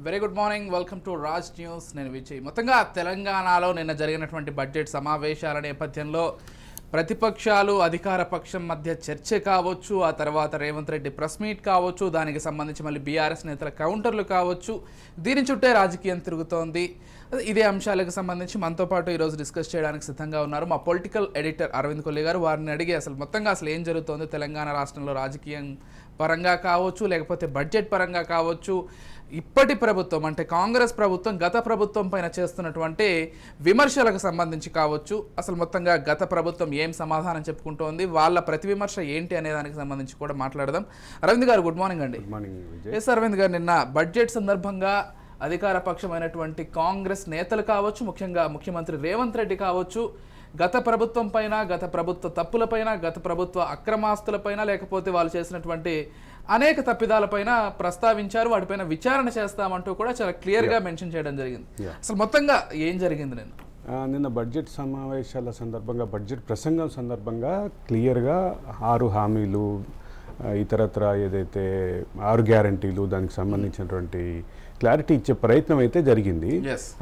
Very good morning, welcome to Raj news. నేను విజయ్. మొత్తంగా తెలంగాణలో నిన్న జరిగినటువంటి బడ్జెట్ సమావేశాల నేపథ్యంలో ప్రతిపక్షాలు అధికార పక్షం మధ్య చర్చ కావచ్చు, ఆ తర్వాత రేవంత్ రెడ్డి ప్రెస్ మీట్ కావచ్చు, దానికి సంబంధించి మళ్ళీ బీఆర్ఎస్ నేతల కౌంటర్లు కావచ్చు, దీని చుట్టే రాజకీయం తిరుగుతోంది. ఇదే అంశాలకు సంబంధించి మనతో పాటు ఈరోజు డిస్కస్ చేయడానికి సిద్ధంగా ఉన్నారు మా పొలిటికల్ ఎడిటర్ అరవింద్ కొల్లి గారు. వారిని అడిగి అసలు ఏం జరుగుతోంది తెలంగాణ రాష్ట్రంలో రాజకీయం పరంగా కావచ్చు, లేకపోతే బడ్జెట్ పరంగా కావచ్చు, ఇప్పటి ప్రభుత్వం అంటే కాంగ్రెస్ ప్రభుత్వం గత ప్రభుత్వం పైన చేస్తున్నటువంటి విమర్శలకు సంబంధించి కావచ్చు, అసలు మొత్తంగా గత ప్రభుత్వం ఏం సమాధానం చెప్పుకుంటోంది, వాళ్ళ ప్రతి విమర్శ ఏంటి అనే దానికి సంబంధించి కూడా మాట్లాడదాం. అరవింద్ గారు గుడ్ మార్నింగ్ అండి. ఎస్ అరవింద్ గారు, నిన్న బడ్జెట్ సందర్భంగా అధికార పక్షమైనటువంటి కాంగ్రెస్ నేతలు కావచ్చు, ముఖ్యంగా ముఖ్యమంత్రి రేవంత్ రెడ్డి కావచ్చు, గత ప్రభుత్వం పైన, గత ప్రభుత్వ తప్పులపైన, గత ప్రభుత్వ అక్రమాస్తులపైన, లేకపోతే వాళ్ళు చేసినటువంటి అనేక తప్పిదాలపైన ప్రస్తావించారు. వాటిపైన విచారణ చేస్తామంటూ కూడా చాలా క్లియర్గా మెన్షన్ చేయడం జరిగింది. అసలు మొత్తంగా ఏం జరిగింది నిన్న బడ్జెట్ సమావేశాల సందర్భంగా, బడ్జెట్ ప్రసంగం సందర్భంగా క్లియర్గా 6 హామీలు, ఇతరత్ర ఏదైతే 6 గ్యారంటీలు, దానికి సంబంధించినటువంటి క్లారిటీ ఇచ్చే ప్రయత్నం అయితే జరిగింది.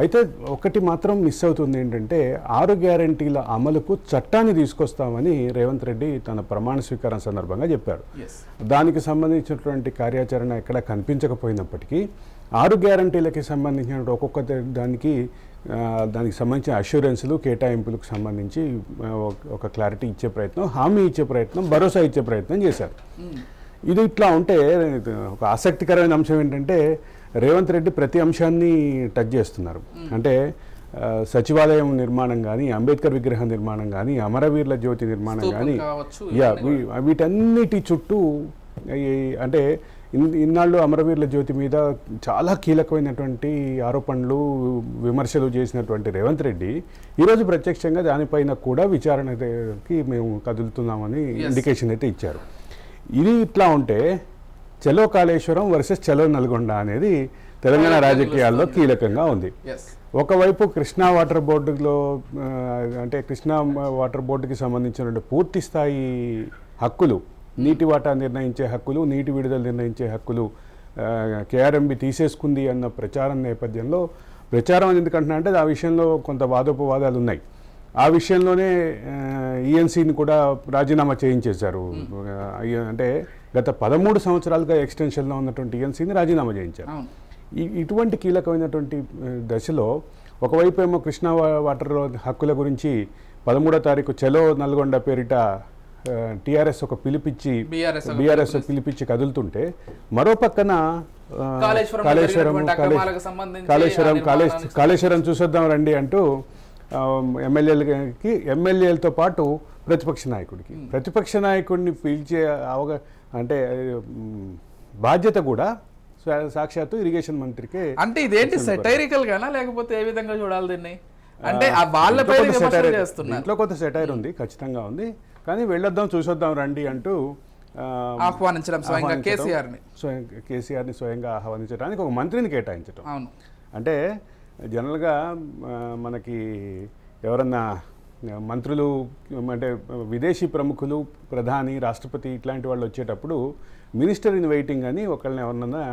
అయితే ఒకటి మాత్రం మిస్ అవుతుంది, ఏంటంటే 6 గ్యారంటీల అమలుకు చట్టాన్ని తీసుకొస్తామని రేవంత్ రెడ్డి తన ప్రమాణ స్వీకారం సందర్భంగా చెప్పారు. దానికి సంబంధించినటువంటి కార్యాచరణ ఎక్కడ కనిపించకపోయినప్పటికీ 6 గ్యారంటీలకి సంబంధించిన ఒక్కొక్క దానికి సంబంధించిన అష్యూరెన్స్లు, కేటాయింపులకు సంబంధించి ఒక క్లారిటీ ఇచ్చే ప్రయత్నం, హామీ ఇచ్చే ప్రయత్నం, భరోసా ఇచ్చే ప్రయత్నం చేశారు. ఇది ఇట్లా ఉంటే ఒక ఆసక్తికరమైన అంశం ఏంటంటే రేవంత్ రెడ్డి ప్రతి అంశాన్ని టచ్ చేస్తున్నారు. అంటే సచివాలయం నిర్మాణం కానీ, అంబేద్కర్ విగ్రహ నిర్మాణం కానీ, అమరవీరుల జ్యోతి నిర్మాణం కానీ, వీటన్నిటి చుట్టూ అంటే ఇన్నాళ్ళు అమరవీరుల జ్యోతి మీద చాలా కీలకమైనటువంటి ఆరోపణలు, విమర్శలు చేసినటువంటి రేవంత్ రెడ్డి ఈరోజు ప్రత్యక్షంగా దానిపైన కూడా విచారణకి మేము కదులుతున్నామని ఇండికేషన్ అయితే ఇచ్చారు. ఇది ఇట్లా ఉంటే చలో కాళేశ్వరం వర్సెస్ చలో నల్గొండ అనేది తెలంగాణ రాజకీయాల్లో కీలకంగా ఉంది. ఒకవైపు కృష్ణా వాటర్ బోర్డులో అంటే కృష్ణా వాటర్ బోర్డుకి సంబంధించిన పూర్తి స్థాయి హక్కులు, నీటి వాటా నిర్ణయించే హక్కులు, నీటి విడుదల నిర్ణయించే హక్కులు కేఆర్ఎంబి తీసేసుకుంది అన్న ప్రచారం నేపథ్యంలో, ప్రచారం ఎందుకంటున్నా అంటే ఆ విషయంలో కొంత వాదోపవాదాలు ఉన్నాయి. ఆ విషయంలోనే ఈఎన్సీని కూడా రాజీనామా చేయించేశారు. అంటే గత 13 సంవత్సరాలుగా ఎక్స్టెన్షన్లో ఉన్నటువంటి ఈఎన్సీని రాజీనామా చేయించారు. ఇటువంటి కీలకమైనటువంటి దశలో ఒకవైపు ఏమో కృష్ణా వాటర్ హక్కుల గురించి 13వ తారీఖు చలో నల్గొండ పేరిట టీఆర్ఎస్ ఒక బీఆర్ఎస్ పిలిపించి కదులుతుంటే, మరో పక్కన కాళేశ్వరం చూసొద్దాం రండి అంటూ ఎమ్మెల్యేలతో పాటు ప్రతిపక్ష నాయకుడిని పిలిచే అంటే బాధ్యత కూడా సాక్షాత్తు ఇరిగేషన్ మంత్రికే. అంటే ఇదేంటి సెటైరికల్ గానా, లేకపోతే ఏ విధంగా చూడాలి దీన్ని? అంటే ఇంట్లో కొంత సెటైర్ ఉంది, ఖచ్చితంగా ఉంది. కానీ వెళ్ళొద్దాం చూసొద్దాం రండి అంటూ ఆహ్వానించడం, కేసీఆర్ని స్వయంగా ఆహ్వానించడానికి ఒక మంత్రిని కేటాయించడం. అంటే జనరల్గా మనకి ఎవరన్నా మంత్రులు అంటే విదేశీ ప్రముఖులు, ప్రధాని, రాష్ట్రపతి ఇట్లాంటి వాళ్ళు వచ్చేటప్పుడు మినిస్టర్ ఇన్ వెయిటింగ్ అని ఒకళ్ళని ఎవరన్నా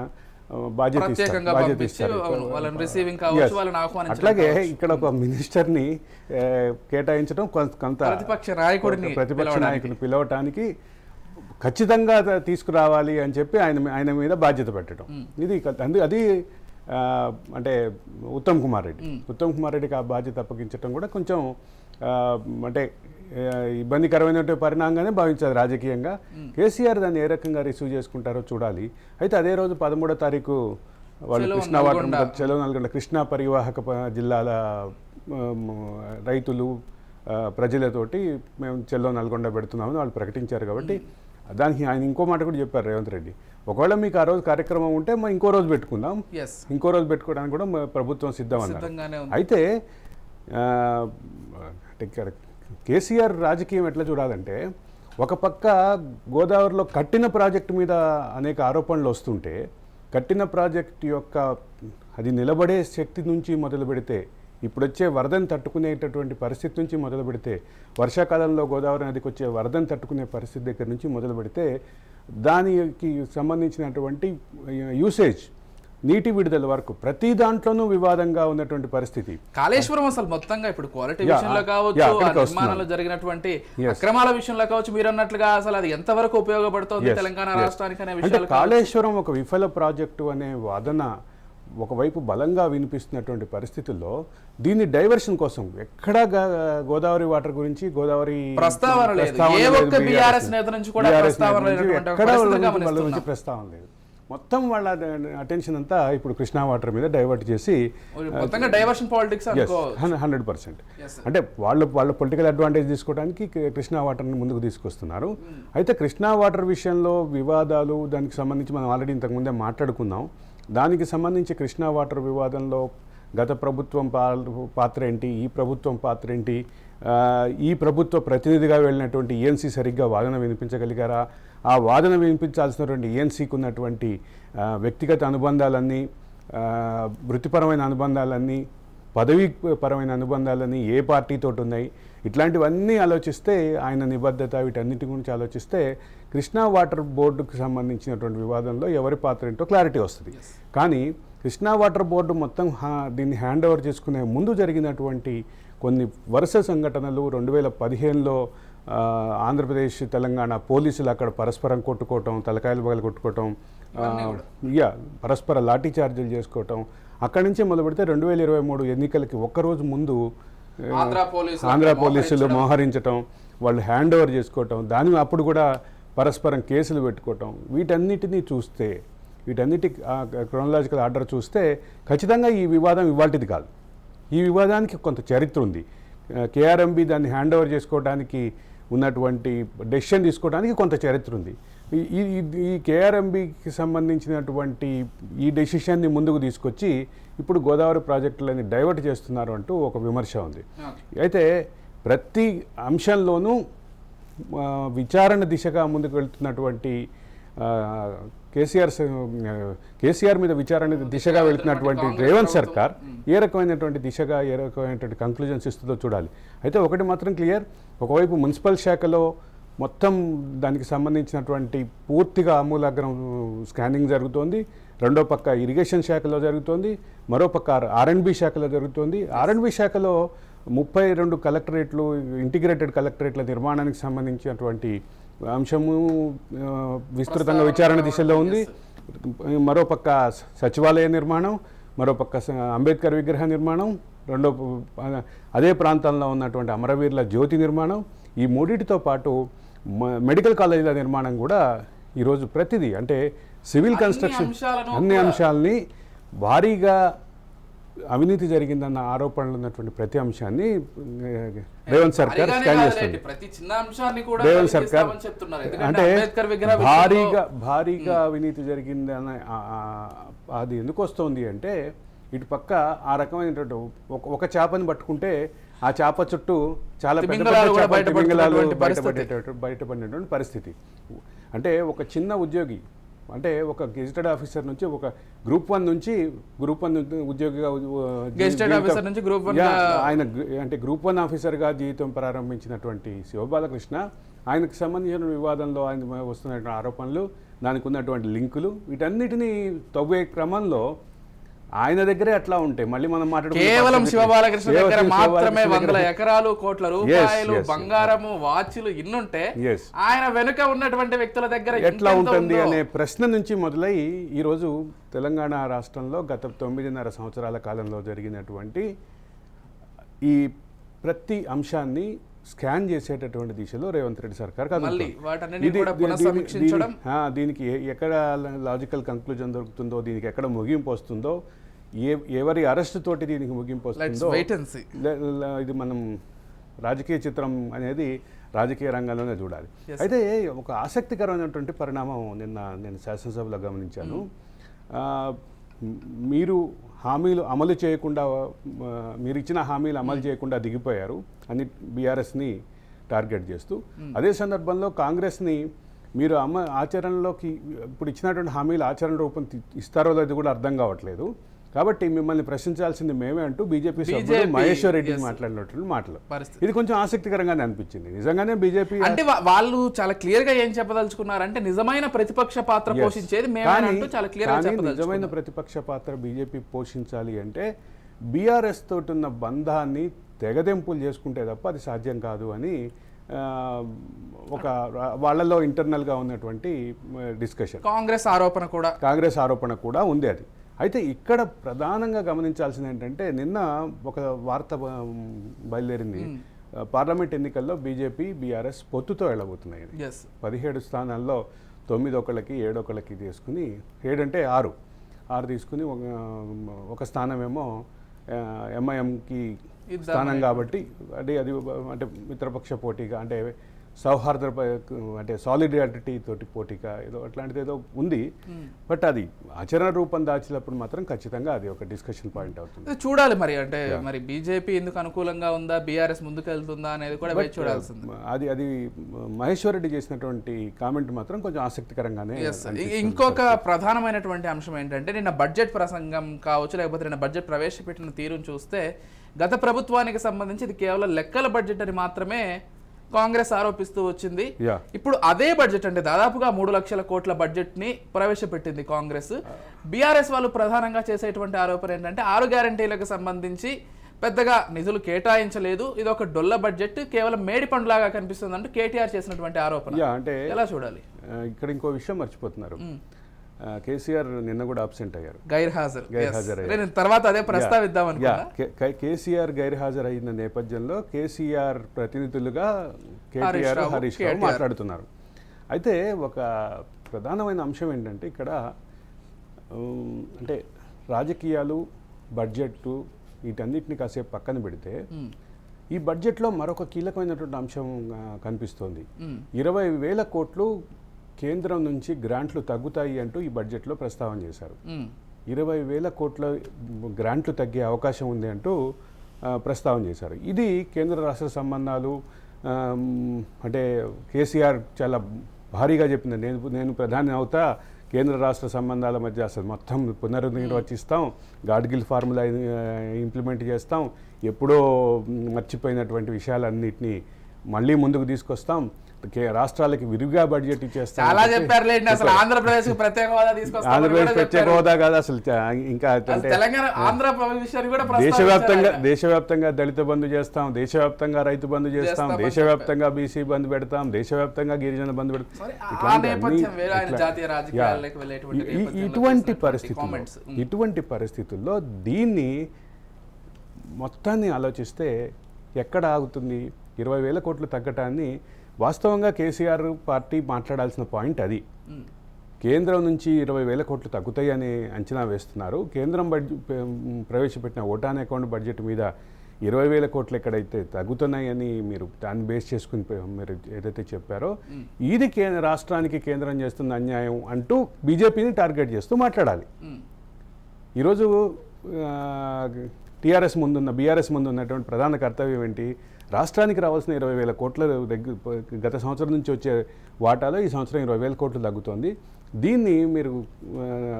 బాధ్యత ఇస్తారు. అట్లాగే ఇక్కడ ఒక మినిస్టర్ని కేటాయించడం, కొంత ప్రతిపక్ష నాయకుడిని పిలవటానికి ఖచ్చితంగా తీసుకురావాలి అని చెప్పి ఆయన మీద బాధ్యత పెట్టడం. అది అంటే ఉత్తమ్ కుమార్ రెడ్డికి ఆ బాధ్యత అప్పగించడం కూడా కొంచెం అంటే ఇబ్బందికరమైనటువంటి పరిణామంగానే భావించాలి రాజకీయంగా. కేసీఆర్ దాన్ని ఏ రకంగా రిసీవ్ చేసుకుంటారో చూడాలి. అయితే అదే రోజు 13వ తారీఖు వాళ్ళు కృష్ణా వాటర్ చలో నల్గొండ కృష్ణా పరివాహక జిల్లాల రైతులు, ప్రజలతోటి మేము చలో నల్గొండ పెడుతున్నామని వాళ్ళు ప్రకటించారు. కాబట్టి దానికి ఆయన ఇంకో మాట కూడా చెప్పారు రేవంత్ రెడ్డి, ఒకవేళ మీకు ఆ రోజు కార్యక్రమం ఉంటే ఇంకో రోజు పెట్టుకుందాం, ఇంకో రోజు పెట్టుకోవడానికి కూడా ప్రభుత్వం సిద్ధం అన్నారు. అయితే కేసీఆర్ రాజకీయం ఎట్లా చూడాలంటే, ఒక పక్క గోదావరిలో కట్టిన ప్రాజెక్టు మీద అనేక ఆరోపణలు వస్తుంటే, కట్టిన ప్రాజెక్టు యొక్క అది నిలబడే శక్తి నుంచి మొదలు పెడితే, ఇప్పుడు వచ్చే వరదను తట్టుకునేటటువంటి పరిస్థితి నుంచి మొదలు పెడితే, వర్షాకాలంలో గోదావరి నదికి వచ్చే వరదను తట్టుకునే పరిస్థితి దగ్గర నుంచి మొదలు పెడితే, దానికి సంబంధించినటువంటి యూసేజ్ నీటి విడుదల వరకు ప్రతి దాంట్లోనూ వివాదంగా ఉన్నటువంటి పరిస్థితి. కాళేశ్వరం అసలు మొత్తంగా ఇప్పుడు క్వాలిటీ Yeah, విషయంలో కావచ్చు, yeah, ఆ అక్కడికి నిర్మాణంలో జరిగినటువంటి Yes. అక్రమాల విషయంలో కావచ్చు, మీరు అన్నట్లుగా అసలు అది ఎంతవరకు ఉపయోగపడుతుంది Yes, తెలంగాణ yes. రాష్ట్రానికి అనే అంటే విషయాలు కాళేశ్వరం ఒక విఫల ప్రాజెక్టు అనే వాదన ఒకవైపు బలంగా వినిపిస్తున్నటువంటి పరిస్థితుల్లో దీన్ని డైవర్షన్ కోసం ఎక్కడా గోదావరి వాటర్ గురించి గోదావరి ప్రస్తావన లేదు. ఏ ఒక్క BRS నేత నుంచి కూడా ప్రస్తావన లేనటువంటి ఒక పరిస్థితిని గమనిస్తున్నాం. ప్రస్తావన లేదు. మొత్తం వాళ్ళ అటెన్షన్ అంతా ఇప్పుడు కృష్ణా వాటర్ మీద డైవర్ట్ చేసి మొత్తంగా డైవర్షన్ పాలిటిక్స్ అనుకో 100%. అంటే వాళ్ళ పొలిటికల్ అడ్వాంటేజ్ తీసుకోవడానికి కృష్ణా వాటర్ని ముందుకు తీసుకొస్తున్నారు. అయితే కృష్ణా వాటర్ విషయంలో వివాదాలు దానికి సంబంధించి మనం ఆల్రెడీ ఇంతకుముందే మాట్లాడుకున్నాం. దానికి సంబంధించి కృష్ణా వాటర్ వివాదంలో గత ప్రభుత్వం పాత్ర ఏంటి, ఈ ప్రభుత్వం పాత్ర ఏంటి, ఈ ప్రభుత్వ ప్రతినిధిగా వెళ్ళినటువంటి ఈఎన్సీ సరిగ్గా వాదన వినిపించగలిగారా, ఆ వాదన వినిపించాల్సినటువంటి ఈఎన్సీకి ఉన్నటువంటి వ్యక్తిగత అనుబంధాలన్నీ, వృత్తిపరమైన అనుబంధాలన్నీ, పదవీపరమైన అనుబంధాలన్నీ ఏ పార్టీతో ఉన్నాయి, ఇట్లాంటివన్నీ ఆలోచిస్తే ఆయన నిబద్ధత వీటన్నిటి గురించి ఆలోచిస్తే కృష్ణా వాటర్ బోర్డుకు సంబంధించినటువంటి వివాదంలో ఎవరి పాత్ర ఏంటో క్లారిటీ వస్తుంది. కానీ కృష్ణా వాటర్ బోర్డు మొత్తం దీన్ని హ్యాండ్ ఓవర్ చేసుకునే ముందు జరిగినటువంటి కొన్ని వరుస సంఘటనలు 2015లో ఆంధ్రప్రదేశ్ తెలంగాణ పోలీసులు అక్కడ పరస్పరం కొట్టుకోవటం, తలకాయలు పగలు కొట్టుకోవటం, పరస్పర లాఠీ చార్జీలు చేసుకోవటం, అక్కడి నుంచి మొదలు పెడితే 2023 ఎన్నికలకి ఒక్కరోజు ముందు ఆంధ్ర పోలీసులు మోహరించటం, వాళ్ళు హ్యాండ్ ఓవర్ చేసుకోవటం, అప్పుడు కూడా పరస్పరం కేసులు పెట్టుకోవటం, వీటన్నిటినీ చూస్తే వీటన్నిటి క్రోనలాజికల్ ఆర్డర్ చూస్తే ఖచ్చితంగా ఈ వివాదం ఇవాల్టిది కాదు. ఈ వివాదానికి కొంత చరిత్ర ఉంది. కేఆర్ఎంబి దాన్ని హ్యాండ్ ఓవర్ చేసుకోవడానికి ఉన్నటువంటి డెసిషన్ తీసుకోవడానికి కొంత చరిత్ర ఉంది. ఈ కేఆర్ఎంబికి సంబంధించినటువంటి ఈ డెసిషన్ని ముందుకు తీసుకొచ్చి ఇప్పుడు గోదావరి ప్రాజెక్టులని డైవర్ట్ చేస్తున్నారు అంటూ ఒక విమర్శ ఉంది. అయితే ప్రతి అంశంలోనూ విచారణ దిశగా ముందుకు వెళ్తున్నటువంటి కేసీఆర్ మీద విచారణ దిశగా వెళ్తున్నటువంటి రేవంత్ సర్కార్ ఏ రకమైనటువంటి కంక్లూజన్స్ ఇస్తుందో చూడాలి. అయితే ఒకటి మాత్రం క్లియర్, ఒకవైపు మున్సిపల్ శాఖలో మొత్తం దానికి సంబంధించినటువంటి పూర్తిగా ఆమూలాగ్రం స్కానింగ్ జరుగుతోంది, రెండో పక్క ఇరిగేషన్ శాఖలో జరుగుతోంది, మరో పక్క ఆర్ఎండ్బి శాఖలో జరుగుతోంది. ఆర్ఎండ్బి శాఖలో 32 కలెక్టరేట్లు, ఇంటిగ్రేటెడ్ కలెక్టరేట్ల నిర్మాణానికి సంబంధించినటువంటి అంశము విస్తృతంగా విచారణ దిశలో ఉంది. మరోపక్క సచివాలయ నిర్మాణం, మరోపక్క అంబేద్కర్ విగ్రహ నిర్మాణం, అదే ప్రాంతంలో ఉన్నటువంటి అమరవీరుల జ్యోతి నిర్మాణం, ఈ మూడింటితో పాటు మెడికల్ కాలేజీల నిర్మాణం కూడా ఈరోజు ప్రతిదీ అంటే సివిల్ కన్స్ట్రక్షన్ అన్ని అంశాలని భారీగా అవినీతి జరిగిందన్న ఆరోపణలు ఉన్నటువంటి ప్రతి అంశాన్ని రేవంత్ సర్కార్ స్కాన్ చేస్తుంది. రేవంత్ సర్కార్ అంటే భారీగా అవినీతి జరిగిందన్న అది ఎందుకు వస్తుంది అంటే ఇటు పక్క ఆ రకమైనటువంటి ఒక చేపని పట్టుకుంటే ఆ చేప చుట్టూ చాలా బయటపడినటువంటి పరిస్థితి. అంటే ఒక చిన్న ఉద్యోగి, అంటే ఒక గెజిటెడ్ ఆఫీసర్ నుంచి ఒక గ్రూప్ 1 నుంచి గ్రూప్ 1 ఉద్యోగిగా ఆయన అంటే గ్రూప్ 1 ఆఫీసర్గా జీవితం ప్రారంభించినటువంటి శివబాలకృష్ణ, ఆయనకు సంబంధించిన వివాదంలో ఆయన వస్తున్నటువంటి ఆరోపణలు, దానికి ఉన్నటువంటి లింకులు, వీటన్నిటినీ తవ్వే క్రమంలో ఆయన దగ్గరే అట్లా ఉంటాయి. మళ్ళీ మనం కేవలం శివబాలకృష్ణ దగ్గర మాత్రమే 100 ఎకరాలు, కోట్ల రూపాయలు, బంగారము, వాచ్లు ఇన్నుంటే ఆయన వెనుక ఉన్నటువంటి వ్యక్తుల దగ్గర ఎట్లా ఉంటుంది అనే ప్రశ్న నుంచి మొదలై ఈరోజు తెలంగాణ రాష్ట్రంలో గత 9.5 సంవత్సరాల కాలంలో జరిగినటువంటి ఈ ప్రతి అంశాన్ని స్కాన్ చేసేటటువంటి దిశలో రేవంత్ రెడ్డి సర్కార్ దీనికి ఎక్కడ లాజికల్ కంక్లూజన్ దొరుకుతుందో, దీనికి ఎక్కడ ముగింపు వస్తుందో, ఎవరి అరెస్ట్ తోటి దీనికి ముగింపు వస్తుందో, ఇది మనం రాజకీయ చిత్రం అనేది రాజకీయ రంగంలోనే చూడాలి. అయితే ఒక ఆసక్తికరమైనటువంటి పరిణామం నేను శాసనసభలో గమనించాను. మీరు హామీలు అమలు చేయకుండా, మీరు ఇచ్చిన హామీలు అమలు చేయకుండా దిగిపోయారు అని బీఆర్ఎస్ని టార్గెట్ చేస్తూ, అదే సందర్భంలో కాంగ్రెస్ని మీరు ఆచరణలోకి ఇప్పుడు ఇచ్చినటువంటి హామీలు ఆచరణ రూపం ఇస్తారో లేదో కూడా అర్థం కావట్లేదు, కాబట్టి మిమ్మల్ని ప్రశ్నించాల్సింది మేమే అంటూ బీజేపీ సభ్యుడు మహేశ్వర్ రెడ్డి మాట్లాడినటువంటి మాటలు. ఇది కొంచెం ఆసక్తికరంగానే అనిపించింది. నిజంగానే బీజేపీ అంటే వాళ్ళు చాలా క్లియర్ గా ఏం చెప్పదలుచుకున్నారంటే నిజమైన ప్రతిపక్ష పాత్ర పోషించేది మేమేనంటూ చాలా క్లియర్ గా చెప్పదలుచుకున్నారు. నిజమైన ప్రతిపక్ష పాత్ర బీజేపీ పోషించాలి అంటే బీఆర్ఎస్ తోటి ఉన్న బంధాన్ని తెగదెంపులు చేసుకుంటే తప్ప అది సాధ్యం కాదు అని ఒక వాళ్ళలో ఇంటర్నల్గా ఉన్నటువంటి డిస్కషన్. కాంగ్రెస్ ఆరోపణ కూడా ఉంది అది. అయితే ఇక్కడ ప్రధానంగా గమనించాల్సింది ఏంటంటే నిన్న ఒక వార్త బయలుదేరింది, పార్లమెంట్ ఎన్నికల్లో బీజేపీ బీఆర్ఎస్ పొత్తుతో వెళ్ళబోతున్నాయి. 17 స్థానాల్లో 9 ఒకళ్ళకి 7 ఒకళ్ళకి తీసుకుని 7 అంటే 6 తీసుకుని ఒక స్థానమేమో ఎంఐఎంకి స్థానం కాబట్టి అది అంటే మిత్రపక్ష పోటీగా అంటే సౌహార్ద అంటే సాలిడారిటీ తోటి పోటీగా ఏదో అట్లాంటిది ఏదో ఉంది. బట్ అది ఆచరణ రూపం దాచినప్పుడు మాత్రం ఖచ్చితంగా అది ఒక డిస్కషన్ పాయింట్ అవుతుంది. చూడాలి మరి అంటే మరి బీజేపీ ఎందుకు అనుకూలంగా ఉందా, బీఆర్ఎస్ ముందుకు వెళ్తుందా అనేది కూడా చూడాల్సింది. అది మహేశ్వర్ రెడ్డి చేసినటువంటి కామెంట్ మాత్రం కొంచెం ఆసక్తికరంగానే. ఇంకొక ప్రధానమైనటువంటి అంశం ఏంటంటే నిన్న బడ్జెట్ ప్రసంగం కావచ్చు, లేకపోతే నిన్న బడ్జెట్ ప్రవేశపెట్టిన తీరును చూస్తే గత ప్రభుత్వానికి సంబంధించి ఇది కేవలం లెక్కల బడ్జెట్ అని మాత్రమే కాంగ్రెస్ ఆరోపిస్తూ వచ్చింది. ఇప్పుడు అదే బడ్జెట్ అంటే దాదాపుగా 3 లక్షల కోట్ల బడ్జెట్ ని ప్రవేశపెట్టింది కాంగ్రెస్. బీఆర్ఎస్ వాళ్ళు ప్రధానంగా చేసేటువంటి ఆరోపణ ఏంటంటే 6 గ్యారంటీలకు సంబంధించి పెద్దగా నిధులు కేటాయించలేదు, ఇది ఒక డొల్ల బడ్జెట్, కేవలం మేడి పండులాగా కనిపిస్తుంది అంటూ కేటీఆర్ చేసినటువంటి ఆరోపణ. అంటే ఎలా చూడాలి? ఇక్కడ ఇంకో విషయం మర్చిపోతున్నారు, కేసీఆర్ నిన్న కూడా అబ్సెంట్ అయ్యారు, గైర్హాజరు. తర్వాత అదే ప్రస్తావిద్దాం. కేసీఆర్ గైర్హాజరు అయిన నేపథ్యంలో కేసీఆర్ ప్రతినిధులుగా కేటీఆర్, హరీష్ రావు మాట్లాడుతున్నారు. అయితే ఒక ప్రధానమైన అంశం ఏంటంటే ఇక్కడ అంటే రాజకీయాలు, బడ్జెట్ వీటన్నిటిని కాసేపు పక్కన పెడితే ఈ బడ్జెట్లో మరొక కీలకమైనటువంటి అంశం కనిపిస్తోంది. 20,000 కోట్లు కేంద్రం నుంచి గ్రాంట్లు తగ్గుతాయి అంటూ ఈ బడ్జెట్లో ప్రస్తావన చేశారు. 20,000 కోట్ల గ్రాంట్లు తగ్గే అవకాశం ఉంది అంటూ ప్రస్తావన చేశారు. ఇది కేంద్ర రాష్ట్ర సంబంధాలు అంటే కేసీఆర్ చాలా భారీగా చెప్పింది, నేను ప్రధాని అవుతా, కేంద్ర రాష్ట్ర సంబంధాల మధ్య అసలు మొత్తం పునర్నిర్వచిస్తాం, గాడ్గిల్ ఫార్ములా ఇంప్లిమెంట్ చేస్తాం, ఎప్పుడో మర్చిపోయినటువంటి విషయాలన్నింటినీ మళ్ళీ ముందుకు తీసుకొస్తాం, రాష్ట్రాలకి విరివిగా బడ్జెట్ ఇచ్చేస్తాం. ఆంధ్రప్రదేశ్ ప్రత్యేక హోదా కాదు అసలు, ఇంకా దేశవ్యాప్తంగా దళిత బంధు చేస్తాం, దేశవ్యాప్తంగా రైతు బంధు చేస్తాం, దేశవ్యాప్తంగా బీసీ బంధు పెడతాం, దేశవ్యాప్తంగా గిరిజన బంధు పెడతాం. ఇటువంటి పరిస్థితుల్లో దీన్ని మొత్తాన్ని ఆలోచిస్తే ఎక్కడ ఆగుతుంది? 20,000 కోట్లు తగ్గటాన్ని వాస్తవంగా కేసీఆర్ పార్టీ మాట్లాడాల్సిన పాయింట్ అది. కేంద్రం నుంచి 20,000 కోట్లు తగ్గుతాయని అంచనా వేస్తున్నారు. కేంద్రం ప్రవేశపెట్టిన ఓటాన్ అకౌంట్ బడ్జెట్ మీద 20,000 కోట్లు ఎక్కడైతే తగ్గుతున్నాయని మీరు దాన్ని బేస్ చేసుకుని మీరు ఏదైతే చెప్పారో ఇది రాష్ట్రానికి కేంద్రం చేస్తున్న అన్యాయం అంటూ బీజేపీని టార్గెట్ చేస్తూ మాట్లాడాలి. ఈరోజు బీఆర్ఎస్ ముందు ఉన్నటువంటి ప్రధాన కర్తవ్యం ఏంటి? రాష్ట్రానికి రావాల్సిన 20,000 కోట్ల గత సంవత్సరం నుంచి వచ్చే వాటాలో ఈ సంవత్సరం 20,000 కోట్లు తగ్గుతోంది. దీన్ని మీరు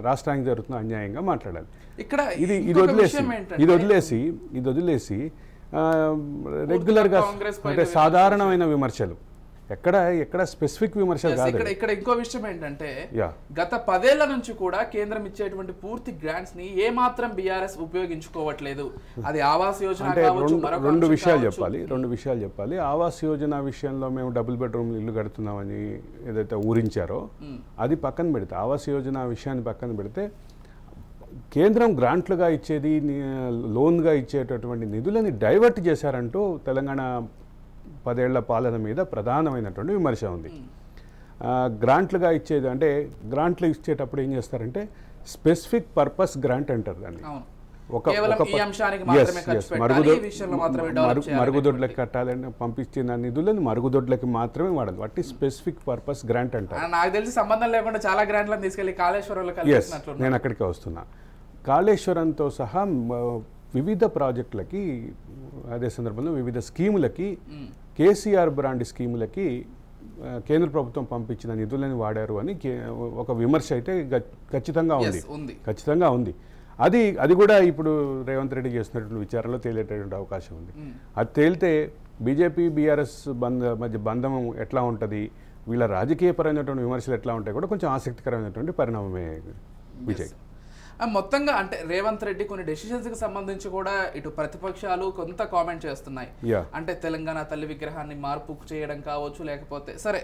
రాష్ట్రానికి జరుగుతున్న అన్యాయంగా మాట్లాడాలి. ఇక్కడ ఇది వదిలేసి రెగ్యులర్గా అంటే సాధారణమైన విమర్శలు, ఎక్కడ స్పెసిఫిక్ విమర్శలు కాదు. ఇక్కడ ఇంకో విషయం ఏంటంటే గత 10 ఏళ్ల నుంచి కూడా కేంద్రం ఇచ్చేటువంటి పూర్తి గ్రాంట్స్ ని ఏ మాత్రం బీఆర్ఎస్ ఉపయోగించుకోవట్లేదు. అది ఆవాస్ యోజన అంటే రెండు విషయాలు చెప్పాలి. ఆవాస్ యోజన విషయంలో మేము డబుల్ బెడ్రూమ్ ఇల్లు కడుతున్నామని ఏదైతే ఊరించారో అది పక్కన పెడితే, ఆవాస్ యోజన విషయాన్ని పక్కన పెడితే కేంద్రం గ్రాంట్లుగా ఇచ్చేది, లోన్గా ఇచ్చేటటువంటి నిధులని డైవర్ట్ చేశారంటూ తెలంగాణ 10 ఏళ్ల పాలన మీద ప్రధానమైనటువంటి విమర్శ ఉంది. గ్రాంట్లుగా ఇచ్చేది అంటే గ్రాంట్లు ఇచ్చేటప్పుడు ఏం చేస్తారంటే స్పెసిఫిక్ పర్పస్ గ్రాంట్ అంటారు దాన్ని. మరుగుదొడ్లకు కట్టాలని పంపించిన నిధులను మరుగుదొడ్లకి మాత్రమే వాడాలి, వాటి స్పెసిఫిక్ పర్పస్ గ్రాంట్ అంటారు. నాకు తెలిసి సంబంధం లేకుండా చాలా గ్రాంట్లను తీసుకెళ్లి కాళేశ్వరంలో. నేను అక్కడికే వస్తున్నా. కాళేశ్వరంతో సహా వివిధ ప్రాజెక్టులకి, అదే సందర్భంలో వివిధ స్కీములకి, కేసీఆర్ బ్రాండ్ స్కీములకి కేంద్ర ప్రభుత్వం పంపించిన నిధులని వాడారు అని ఒక విమర్శ అయితే ఖచ్చితంగా ఉంది. అది కూడా ఇప్పుడు రేవంత్ రెడ్డి చేస్తున్నటువంటి విచారణలో తేలేటటువంటి అవకాశం ఉంది. అది తేలితే బీజేపీ బీఆర్ఎస్ మధ్య బంధం ఎట్లా ఉంటుంది, వీళ్ళ రాజకీయపరమైనటువంటి విమర్శలు ఎట్లా ఉంటాయి కూడా కొంచెం ఆసక్తికరమైనటువంటి పరిణామమే విజయ్. మొత్తంగా అంటే రేవంత్ రెడ్డి కొన్ని డెసిషన్స్కి సంబంధించి కూడా ఇటు ప్రతిపక్షాలు కొంత కామెంట్ చేస్తున్నాయి. అంటే తెలంగాణ తల్లి విగ్రహాన్ని మార్పు చేయడం కావచ్చు, లేకపోతే సరే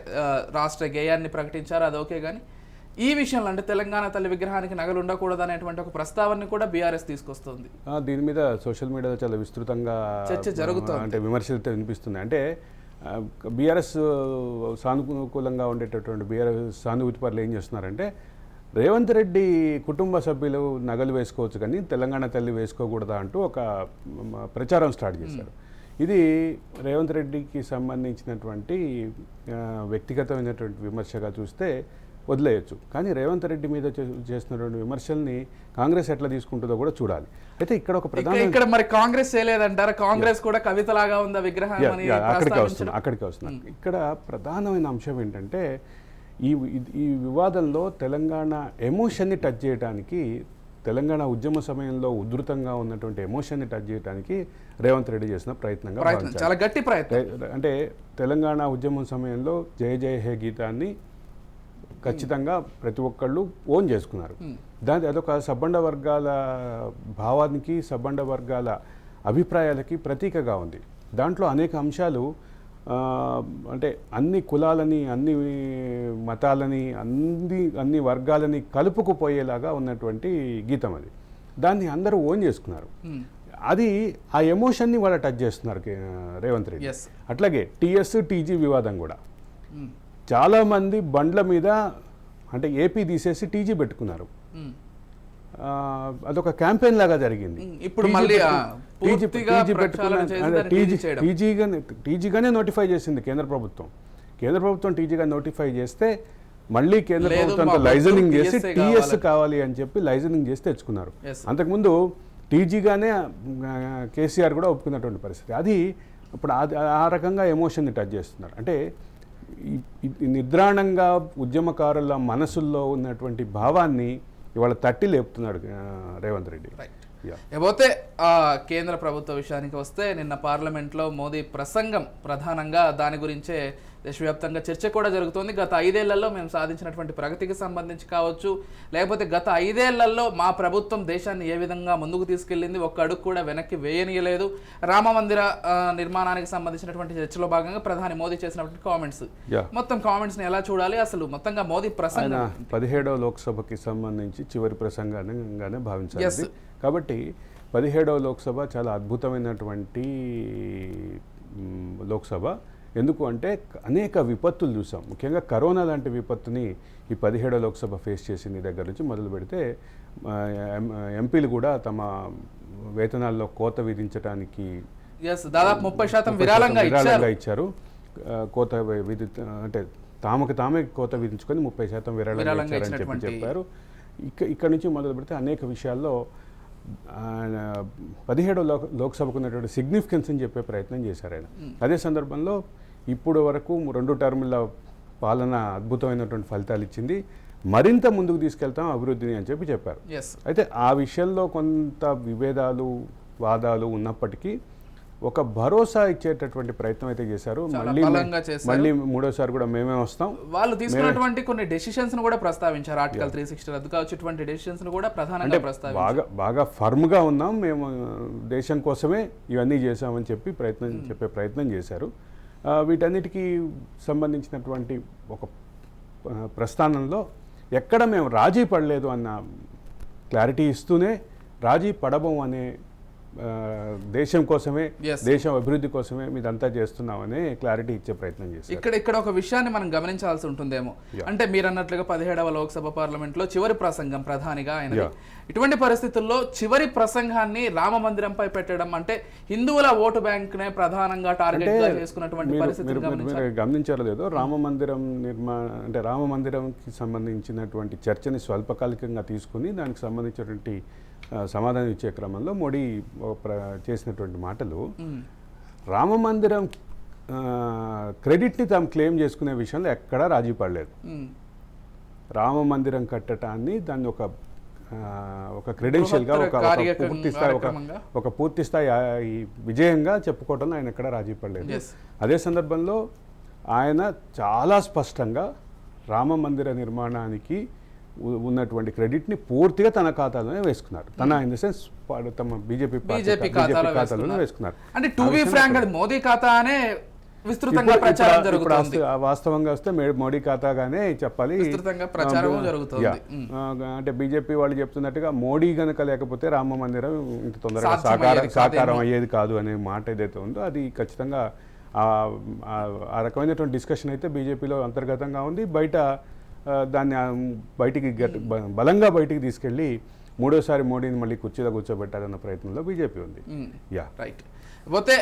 రాష్ట్ర గేయాన్ని ప్రకటించారు, అది ఓకే, కానీ ఈ విషయంలో అంటే తెలంగాణ తల్లి విగ్రహానికి నగలు ఉండకూడదు అనేటువంటి ఒక ప్రస్తావనని కూడా బీఆర్ఎస్ తీసుకొస్తుంది. దీని మీద సోషల్ మీడియాలో చాలా విస్తృతంగా చర్చ జరుగుతుంది, అంటే విమర్శలు వినిపిస్తున్నాయి. అంటే బీఆర్ఎస్ సానుకూలంగా ఉండేటటువంటి బీఆర్ఎస్ సానుభూతి పరులు ఏం చేస్తున్నారంటే, రేవంత్ రెడ్డి కుటుంబ సభ్యులు నగలు వేసుకోవచ్చు కానీ తెలంగాణ తల్లి వేసుకోకూడదా అంటూ ఒక ప్రచారం స్టార్ట్ చేశారు. ఇది రేవంత్ రెడ్డికి సంబంధించినటువంటి వ్యక్తిగతమైనటువంటి విమర్శగా చూస్తే వదిలేయచ్చు, కానీ రేవంత్ రెడ్డి మీద చేస్తున్నటువంటి విమర్శల్ని కాంగ్రెస్ ఎట్లా తీసుకుంటుందో కూడా చూడాలి. అయితే ఇక్కడ ఒక ఇక్కడ మరి కాంగ్రెస్ చేయలేదంటారా? కాంగ్రెస్ కూడా కవితలాగా ఉందా విగ్రహం? అక్కడికి వస్తున్నా. ఇక్కడ ప్రధానమైన అంశం ఏంటంటే, ఈ వివాదంలో తెలంగాణ ఎమోషన్ని టచ్ చేయడానికి, తెలంగాణ ఉద్యమ సమయంలో ఉధృతంగా ఉన్నటువంటి ఎమోషన్ని టచ్ చేయడానికి రేవంత్ రెడ్డి చేసిన ప్రయత్నంగా చాలా గట్టి ప్రయత్నం. అంటే తెలంగాణ ఉద్యమం సమయంలో జయ జయ హే గీతాన్ని ఖచ్చితంగా ప్రతి ఒక్కళ్ళు ఓన్ చేసుకున్నారు. అదొక సబ్బండ వర్గాల భావానికి, సబ్బండ వర్గాల అభిప్రాయాలకి ప్రతీకగా ఉంది. దాంట్లో అనేక అంశాలు అంటే అన్ని కులాలని, అన్ని మతాలని, అన్ని వర్గాలని కలుపుకుపోయేలాగా ఉన్నటువంటి గీతం అది. దాన్ని అందరూ ఓన్ చేసుకున్నారు. అది ఆ ఎమోషన్ని వాళ్ళు టచ్ చేస్తున్నారు రేవంత్ రెడ్డి. అట్లాగే టీఎస్ టీజీ వివాదం కూడా చాలామంది బండ్ల మీద అంటే ఏపీ తీసేసి టీజీ పెట్టుకున్నారు. అదొక క్యాంపెయిన్ లాగా జరిగింది. ఇప్పుడు మళ్ళీ టీజీగానే నోటిఫై చేసింది కేంద్ర ప్రభుత్వం టీజీగా నోటిఫై చేస్తే మళ్ళీ కేంద్ర ప్రభుత్వంతో లైజనింగ్ చేసి టీఎస్ కావాలి అని చెప్పి లైజనింగ్ చేసి తెచ్చుకున్నారు. అంతకుముందు టీజీగానే కేసీఆర్ కూడా ఒప్పుకున్నటువంటి పరిస్థితి. అది ఇప్పుడు ఆ రకంగా ఎమోషన్ని టచ్ చేస్తున్నారు. అంటే నిద్రాణంగా ఉద్యమకారుల మనసుల్లో ఉన్నటువంటి భావాన్ని ఇవాళ తట్టి లేపుతున్నాడు రేవంత్ రెడ్డి. పోతే కేంద్ర ప్రభుత్వ విషయానికి వస్తే, నిన్న పార్లమెంట్లో మోదీ ప్రసంగం ప్రధానంగా దాని గురించే దేశవ్యాప్తంగా చర్చ కూడా జరుగుతోంది. గత 5 ఏళ్లలో మేము సాధించినటువంటి ప్రగతికి సంబంధించి కావచ్చు, లేకపోతే గత 5 ఏళ్లలో మా ప్రభుత్వం దేశాన్ని ఏ విధంగా ముందుకు తీసుకెళ్లింది, ఒక్క అడుగు కూడా వెనక్కి వేయనీయలేదు, రామ మందిర నిర్మాణానికి సంబంధించినటువంటి చర్చలో భాగంగా ప్రధాని మోదీ చేసినటువంటి కామెంట్స్, మొత్తం కామెంట్స్ని ఎలా చూడాలి, అసలు మొత్తంగా మోదీ ప్రసంగం 17వ లోక్సభకి సంబంధించి చివరి ప్రసంగానే భావించాలి. కాబట్టి 17వ లోక్సభ చాలా అద్భుతమైనటువంటి లోక్సభ. ఎందుకు అంటే అనేక విపత్తులు చూసాం. ముఖ్యంగా కరోనా లాంటి విపత్తుని ఈ 17వ లోక్సభ ఫేస్ చేసింది. దగ్గర నుంచి మొదలు పెడితే ఎంపీలు కూడా తమ వేతనాల్లో కోత విధించడానికి దాదాపు 30% విరాళంగా ఇచ్చారు. కోత అంటే తామే కోత విధించుకొని 30% విరాళంగా ఇచ్చారని చెప్పారు. ఇక్కడ నుంచి మొదలు పెడితే అనేక విషయాల్లో 17వ లోక్సభకు ఉన్నటువంటి సిగ్నిఫికెన్స్ అని చెప్పే ప్రయత్నం చేశారు ఆయన. అదే సందర్భంలో ఇప్పుడు వరకు 2 టర్ముల పాలన అద్భుతమైనటువంటి ఫలితాలు ఇచ్చింది, మరింత ముందుకు తీసుకెళ్తాం అభివృద్ధిని అని చెప్పారు. అయితే ఆ విషయంలో కొంత విభేదాలు, వాదాలు ఉన్నప్పటికీ ఒక భరోసా ఇచ్చేటటువంటి ప్రయత్నం అయితే చేశారు. మళ్ళీ మూడోసారి కూడా మేమే వస్తాం. వాళ్ళు తీసుకున్నటువంటి కొన్ని డెసిషన్స్ కూడా ప్రస్తావించారు. ఆర్టికల్ 360 రద్దు కావచ్చు, ఇటువంటి డెసిషన్స్ కూడా ప్రధానంగా ప్రస్తావించారు. బాగా ఫర్మ్గా ఉన్నాం మేము, దేశం కోసమే ఇవన్నీ చేశామని చెప్పే ప్రయత్నం చేశారు. వీటన్నిటికీ సంబంధించినటువంటి ఒక ప్రస్థానంలో ఎక్కడ మేము రాజీ పడలేదు అన్న క్లారిటీ ఇస్తూనే, రాజీ పడబం అనే దేశం కోసమే, దేశం అభివృద్ధి కోసమే మీదంతా చేస్తున్నామని క్లారిటీ ఇచ్చే ప్రయత్నం చేశారు. ఇక్కడ ఒక విషయాన్ని మనం గమనించాల్సి ఉంటుందేమో. అంటే మీరు అన్నట్లుగా 17వ లోక్సభ పార్లమెంట్లో చివరి ప్రసంగం ప్రధానిగా ఆయన. ఇటువంటి పరిస్థితుల్లో చివరి ప్రసంగాన్ని రామ మందిరంపై పెట్టడం అంటే హిందువుల ఓటు బ్యాంక్ నే ప్రధానంగా టార్గెట్ గా చేసుకున్నటువంటి పరిస్థితి గమనించారో లేదో, రామ మందిరంకి సంబంధించినటువంటి చర్చని స్వల్పకాలికంగా తీసుకుని దానికి సంబంధించినటువంటి సమాధానం ఇచ్చే క్రమంలో మోడీ చేసినటువంటి మాటలు, రామ మందిరం క్రెడిట్ని తాము క్లెయిమ్ చేసుకునే విషయంలో ఎక్కడా రాజీ పడలేదు. రామ మందిరం కట్టడాన్ని దాన్ని ఒక ఒక క్రెడెన్షియల్గా ఒక పూర్తి స్థాయి ఈ విజయంగా చెప్పుకోవడంలో ఆయన ఎక్కడ రాజీ పడలేదు. అదే సందర్భంలో ఆయన చాలా స్పష్టంగా రామ మందిర నిర్మాణానికి ఉన్నటువంటి క్రెడిట్ని పూర్తిగా తన ఖాతాలోనే వేసుకున్నారు. తన ఇన్ ద సెన్స్ తమ బీజేపీ ఖాతాలోనే వేసుకున్నారు. అంటే టు బి ఫ్రాంక్ అది మోదీ ఖాతా అనే విస్తృతంగా ప్రచారం జరుగుతుంది. వాస్తవంగా వస్తే మోడీ ఖాతాగానే చెప్పాలి, విస్తృతంగా ప్రచారం జరుగుతుంది. అంటే బీజేపీ వాళ్ళు చెప్తున్నట్టుగా మోడీ గనక లేకపోతే రామ మందిరం ఇంత తొందరగా సాకారం అయ్యేది కాదు అనే మాట ఏదైతే ఉందో అది ఖచ్చితంగా ఆ రకమైనటువంటి డిస్కషన్ అయితే బీజేపీలో అంతర్గతంగా ఉంది. బయట దాన్ని బలంగా బయటికి తీసుకెళ్ళి మూడోసారి మోడీని మళ్ళీ కుర్చీలో కూర్చోబెట్టాలన్న ప్రయత్నంలో బీజేపీ ఉంది. రైట్. పోతే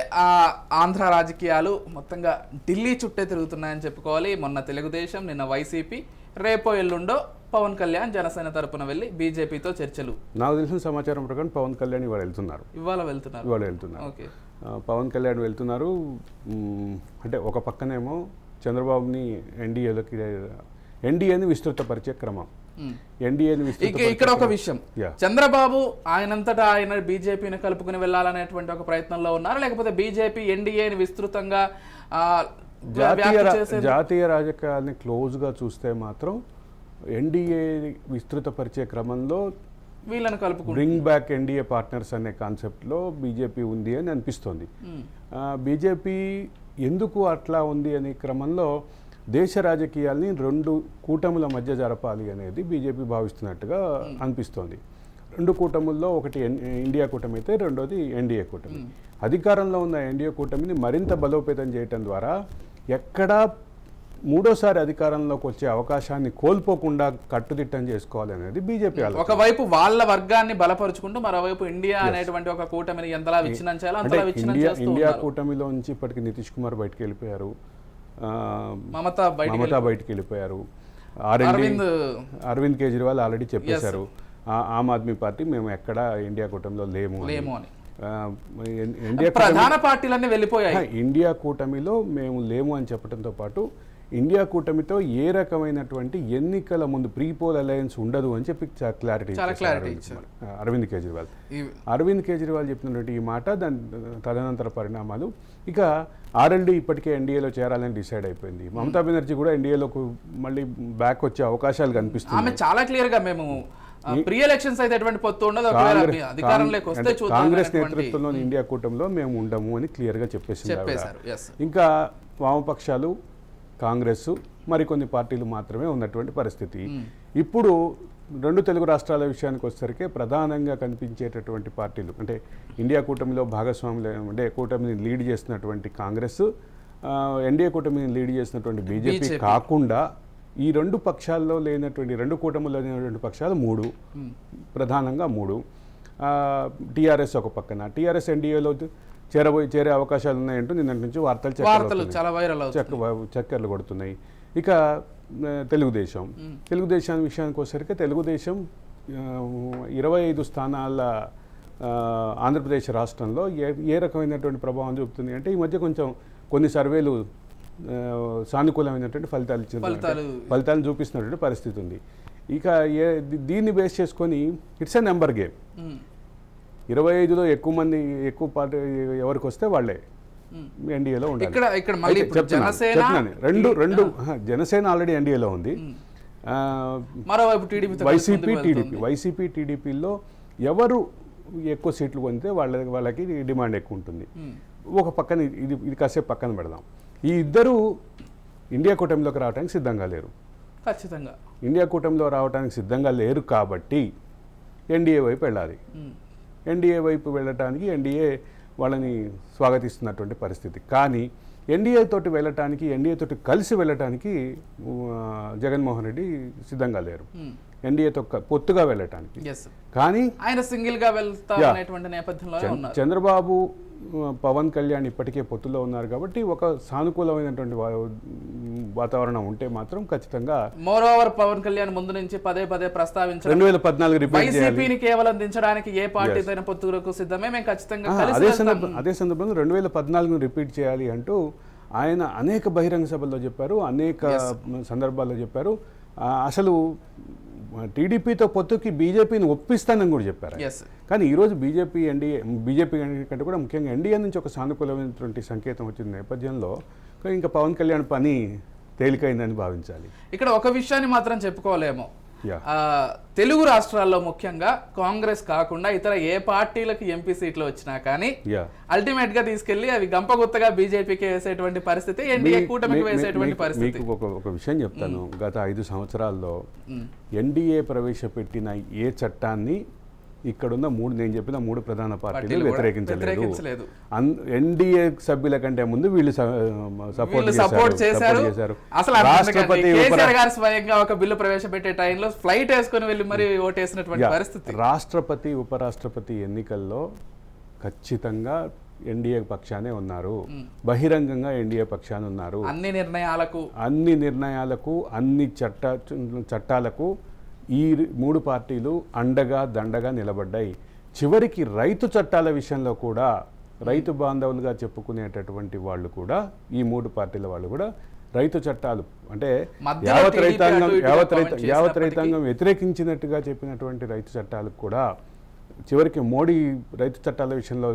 ఆంధ్ర రాజకీయాలు మొత్తంగా ఢిల్లీ చుట్టే తిరుగుతున్నాయని చెప్పుకోవాలి. మొన్న తెలుగుదేశం, నిన్న వైసీపీ, రేపో ఎల్లుండో పవన్ కళ్యాణ్ జనసేన తరపున వెళ్ళి బీజేపీతో చర్చలు. నాకు తెలిసిన సమాచారం ప్రకారం పవన్ కళ్యాణ్ ఇవాళ వెళ్తున్నారు. పవన్ కళ్యాణ్ వెళ్తున్నారు. అంటే ఒక పక్కనేమో చంద్రబాబుని ఎన్డీఏని విస్తృతపరిచే క్రమం. ఇక్కడ ఒక విషయం, చంద్రబాబు ఆయనంతటా ఆయన బీజేపీని కలుపుకుని వెళ్ళాలనేటువంటి ఒక ప్రయత్నంలో ఉన్నారు, లేకపోతే బీజేపీ ఎన్డీఏని విస్తృతంగా జాతీయ రాజకీయాలని క్లోజ్గా చూస్తే మాత్రం ఎన్డీఏ విస్తృతపరిచే క్రమంలో వీళ్ళని కలుపుకు బ్రింగ్ బ్యాక్ ఎన్డీఏ పార్ట్నర్స్ అనే కాన్సెప్ట్లో బీజేపీ ఉంది అని అనిపిస్తోంది. బీజేపీ ఎందుకు అట్లా ఉంది అనే క్రమంలో దేశ రాజకీయాల్ని రెండు కూటముల మధ్య జరపాలి అనేది బీజేపీ భావిస్తున్నట్టుగా అనిపిస్తోంది. రెండు కూటముల్లో ఒకటి ఇండియా కూటమి అయితే రెండోది ఎన్డీఏ కూటమి. అధికారంలో ఉన్న ఎన్డీఏ కూటమిని మరింత బలోపేతం చేయటం ద్వారా ఎక్కడా మూడోసారి అధికారంలోకి వచ్చే అవకాశాన్ని కోల్పోకుండా కట్టుదిట్టం చేసుకోవాలి అనేది బీజేపీ. ఒకవైపు వాళ్ళ వర్గాన్ని బలపరుచుకుంటూ మరోవైపు ఇండియా అనేటువంటి ఒక కూటమిని ఎంతలా విచ్ఛిన్నం చేయాలో అంతలా విచ్ఛిన్నం చేస్తూ ఉన్నారు. ఇండియా కూటమిలో నుంచి ఇప్పటికి నితీష్ కుమార్ బయటకు వెళ్ళిపోయారు, మమతా బయటికి వెళ్ళిపోయారు, అరవింద్ కేజ్రీవాల్ ఆల్రెడీ చెప్పేశారు ఆమ్ ఆద్మీ పార్టీ మేము ఎక్కడ ఇండియా కూటమిలో లేము అని. ప్రధాన పార్టీలన్నీ వెళ్ళిపోయాయి. ఇండియా కూటమిలో మేము లేము అని చెప్పడంతో పాటు ఇండియా కూటమితో ఏ రకమైనటువంటి ఎన్నికల ముందు ప్రీపోల్ అలయన్స్ ఉండదు అని చెప్పి క్లారిటీ ఇచ్చారు అరవింద్ కేజ్రీవాల్ చెప్పినటువంటి ఈ మాట. దాని తదనంతర పరిణామాలు ఇక ఆర్ఎల్డీ ఇప్పటికే ఎన్డీఏలో చేరాలని డిసైడ్ అయిపోయింది. మమతా బెనర్జీ కూడా ఎన్డీఏలోకి మళ్ళీ బ్యాక్ వచ్చే అవకాశాలు కనిపిస్తుంది. ఆమె చాలా క్లియర్ గా మేము ప్రీ ఎలక్షన్స్ అయితే ఎటువంటి పొత్తు ఉండదు, అధికారంలోకి వస్తే కాంగ్రెస్ నేతృత్వంలోని ఇండియా కూటమిలో మేము ఉండము అని క్లియర్ గా చెప్పేసారు. ఇంకా వామపక్షాలు, కాంగ్రెస్, మరికొన్ని పార్టీలు మాత్రమే ఉన్నటువంటి పరిస్థితి. ఇప్పుడు రెండు తెలుగు రాష్ట్రాల విషయానికి వచ్చేసరికి ప్రధానంగా కనిపించేటటువంటి పార్టీలు అంటే ఇండియా కూటమిలో భాగస్వాములు అంటే కూటమిని లీడ్ చేస్తున్నటువంటి కాంగ్రెస్, ఎన్డీఏ కూటమిని లీడ్ చేసినటువంటి బీజేపీ కాకుండా ఈ రెండు పక్షాల్లో లేనటువంటి రెండు కూటముల్లో లేనటువంటి పక్షాలు ప్రధానంగా మూడు. టీఆర్ఎస్ ఒక పక్కన, టీఆర్ఎస్ ఎన్డీఏలో చేరే అవకాశాలు ఉన్నాయంటూ నిన్నటి నుంచి వార్తలు చాలా వైరల్ చక్కర్లు కొడుతున్నాయి. ఇక తెలుగుదేశం విషయానికి వచ్చేసరికి తెలుగుదేశం 25 స్థానాల ఆంధ్రప్రదేశ్ రాష్ట్రంలో ఏ రకమైనటువంటి ప్రభావం చూపుతుంది అంటే ఈ మధ్య కొన్ని సర్వేలు సానుకూలమైనటువంటి ఫలితాలు చూపిస్తున్నటువంటి పరిస్థితి ఉంది. ఇక దీన్ని బేస్ చేసుకొని ఇట్స్ ఎ నెంబర్ గేమ్. 25లో ఎక్కువ పార్టీ ఎవరికి వస్తే వాళ్ళే ఎన్డీఏలో ఉండాలి. రెండు జనసేన ఆల్రెడీ ఎన్డీఏలో ఉంది. వైసీపీ టీడీపీలో ఎవరు ఎక్కువ సీట్లు పొందితే వాళ్ళకి డిమాండ్ ఎక్కువ ఉంటుంది. ఒక పక్కన ఇది కాసేపు పక్కన పెడదాం. ఈ ఇద్దరు ఇండియా కూటమిలోకి రావడానికి సిద్ధంగా లేరు. ఖచ్చితంగా ఇండియా కూటమిలో రావడానికి సిద్ధంగా లేరు కాబట్టి ఎన్డీఏ వైపు వెళ్ళాలి. ఎన్డీఏ వైపు వెళ్ళటానికి ఎన్డీఏ వాళ్ళని స్వాగతిస్తున్నటువంటి పరిస్థితి. కానీ ఎన్డీఏ తోటి కలిసి వెళ్ళటానికి జగన్మోహన్ రెడ్డి సిద్ధంగా లేరు. ఎన్డీఏతో పొత్తుగా వెళ్ళటానికి. కానీ ఆయన సింగిల్ గా వెళ్తారనేటువంటి నేపథ్యంలో చంద్రబాబు, పవన్ కళ్యాణ్ ఇప్పటికే పొత్తులో ఉన్నారు కాబట్టి ఒక సానుకూలమైనటువంటి వాతావరణం ఉంటే మాత్రం ఖచ్చితంగా. మోర్ ఓవర్ పవన్ కళ్యాణ్ ముందు నుంచి పదే ప్రస్తావించారు 2014 రిపీట్ చేయాలి. కేవలం దించడానికి ఏ పార్టీతో పొత్తులకు సిద్ధమే, మేము ఖచ్చితంగా అదే సందర్భంలో 2014 రిపీట్ చేయాలి అంటూ ఆయన అనేక బహిరంగ సభల్లో చెప్పారు, అనేక సందర్భాల్లో చెప్పారు. అసలు టీడీపీతో పొత్తుకి బీజేపీని ఒప్పిస్తానని కూడా చెప్పారు. ఎస్. కానీ ఈరోజు బీజేపీ కంటే కూడా ముఖ్యంగా ఎన్డీఏ నుంచి ఒక సానుకూలమైనటువంటి సంకేతం వచ్చిన నేపథ్యంలో ఇంకా పవన్ కళ్యాణ్ పని తేలికైందని భావించాలి. ఇక్కడ ఒక విషయాన్ని మాత్రం చెప్పుకోలేము, Yeah. తెలుగు రాష్ట్రాల్లో ముఖ్యంగా కాంగ్రెస్ కాకుండా ఇతర ఏ పార్టీలకు ఎంపీ సీట్లు వచ్చినా కానీ అల్టిమేట్ గా తీసుకెళ్లి అవి గంపగుత్తగా బీజేపీకి వేసేటువంటి పరిస్థితి, ఎన్డీఏ కూటమికి వేసేటువంటి పరిస్థితి. ఒక విషయం చెప్తాను. గత 5 సంవత్సరాల్లో ఎన్డీఏ ప్రవేశపెట్టిన ఏ చట్టాన్ని ఇక్కడున్న నేను చెప్పిన 3 ప్రధాన పార్టీలు వ్యతిరేకించలేదు. ఎన్డీఏ సభ్యుల కంటే ముందు వీళ్ళు సపోర్ట్ చేశారు. రాష్ట్రపతి స్వయంగా ఒక బిల్లు ప్రవేశపెట్టే టైంలో ఫ్లైట్ వేసుకొని వెళ్ళి మరి ఓటేసినటువంటి పరిస్థితి. రాష్ట్రపతి ఉపరాష్ట్రపతి ఎన్నికల్లో ఖచ్చితంగా ఎన్డీఏ పక్షానే ఉన్నారు, బహిరంగంగా ఎన్డీఏ పక్షాన ఉన్నారు. అన్ని నిర్ణయాలకు అన్ని చట్టాలకు ఈ 3 పార్టీలు అండగా దండగా నిలబడ్డాయి. చివరికి రైతు చట్టాల విషయంలో కూడా రైతు బాంధవులుగా చెప్పుకునేటటువంటి వాళ్ళు కూడా ఈ 3 పార్టీల వాళ్ళు కూడా రైతు చట్టాలు అంటే యావత్ రైతాంగం వ్యతిరేకించినట్టుగా చెప్పినటువంటి రైతు చట్టాలకు కూడా చివరికి మోడీ రైతు చట్టాల విషయంలో